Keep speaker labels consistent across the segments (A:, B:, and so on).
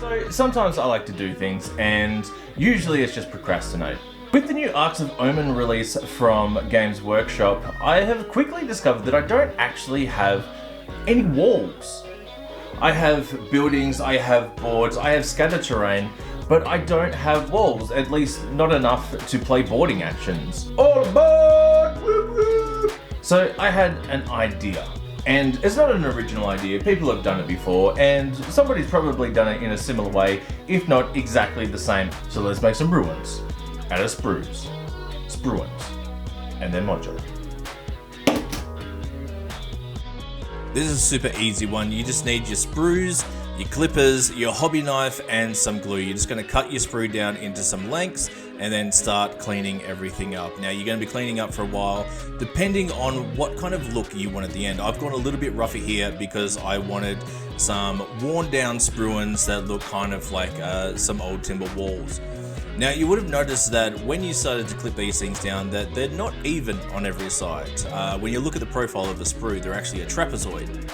A: So sometimes I like to do things, and usually it's just procrastinate. With the new Arks of Omen release from Games Workshop, I have quickly discovered that I don't actually have any walls. I have buildings, I have boards, I have scattered terrain, but I don't have walls, at least not enough to play boarding actions. All aboard! Woo woo! So I had an idea. And it's not an original idea, people have done it before, and somebody's probably done it in a similar way, if not exactly the same. So let's make some ruins out of sprues, and then modular.
B: This is a super easy one. You just need your sprues, your clippers, your hobby knife, and some glue. You're just going to cut your sprue down into some lengths and then start cleaning everything up. Now you're going to be cleaning up for a while, depending on what kind of look you want at the end. I've gone a little bit rougher here because I wanted some worn down spruins that look kind of like some old timber walls. Now you would have noticed that when you started to clip these things down that they're not even on every side. When you look at the profile of a sprue, they're actually a trapezoid.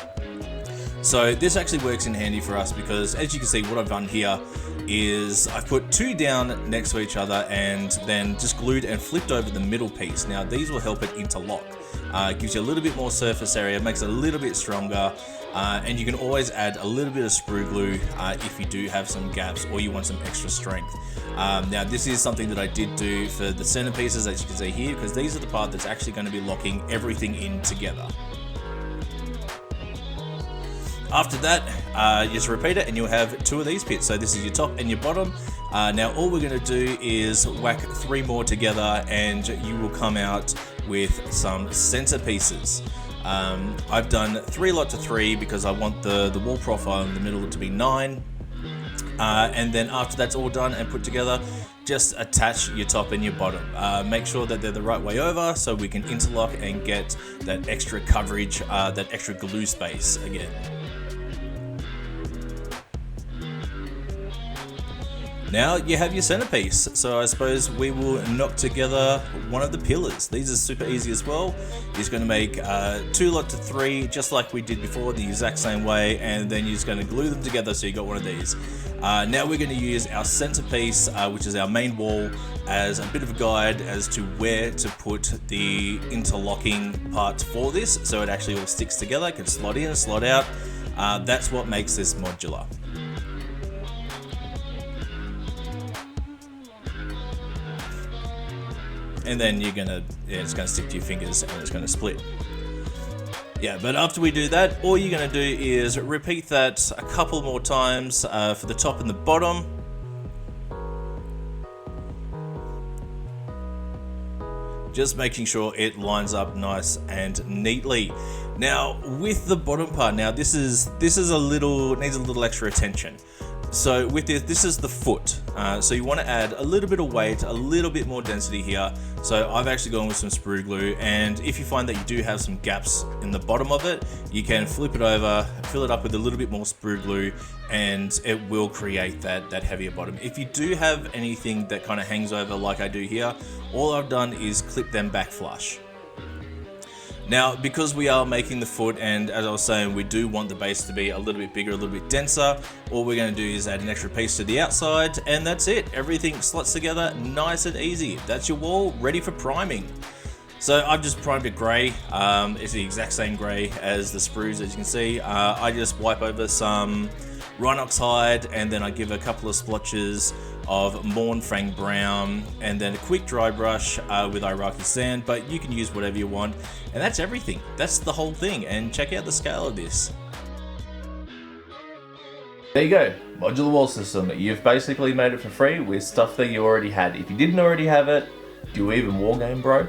B: So this actually works in handy for us because, as you can see, what I've done here is I've put two down next to each other and then just glued and flipped over the middle piece. Now these will help it interlock. It gives you a little bit more surface area, makes it a little bit stronger, and you can always add a little bit of sprue glue if you do have some gaps or you want some extra strength. Now this is something that I did do for the centerpieces, as you can see here, because these are the part that's actually going to be locking everything in together. After that, you just repeat it and you'll have two of these pits. So this is your top and your bottom. Now all we're going to do is whack three more together and you will come out with some centerpieces. I've done 3 lot to 3 because I want the wall profile in the middle to be 9. And then after that's all done and put together, just attach your top and your bottom. Make sure that they're the right way over so we can interlock and get that extra coverage, that extra glue space again. Now you have your centerpiece, so I suppose we will knock together one of the pillars. These are super easy as well. You're just going to make 2 lot to 3, just like we did before, the exact same way, and then you're just going to glue them together so you got one of these. Now we're going to use our centerpiece, which is our main wall, as a bit of a guide as to where to put the interlocking parts for this, so it actually all sticks together, can slot in, slot out. That's what makes this modular. And then you're gonna, it's gonna stick to your fingers and it's gonna split. Yeah, but after we do that, all you're gonna do is repeat that a couple more times for the top and the bottom. Just making sure it lines up nice and neatly. Now with the bottom part, now this is a little, needs a little extra attention. So with this is the foot. So you want to add a little bit of weight, a little bit more density here. So I've actually gone with some sprue glue, and if you find that you do have some gaps in the bottom of it, you can flip it over, fill it up with a little bit more sprue glue, and it will create that heavier bottom. If you do have anything that kind of hangs over like I do here, all I've done is clip them back flush. Now, because we are making the foot, and as I was saying, we do want the base to be a little bit bigger, a little bit denser, all we're going to do is add an extra piece to the outside, and that's it. Everything slots together nice and easy. That's your wall ready for priming. So I've just primed it grey. It's the exact same grey as the sprues, as you can see. I just wipe over some Rhinox hide, and then I give a couple of splotches of Mornfang brown, and then a quick dry brush with Iraqi sand, but you can use whatever you want. And that's everything. That's the whole thing, and check out the scale of this.
A: There you go, modular wall system. You've basically made it for free with stuff that you already had. If you didn't already have it, do you even wargame, bro?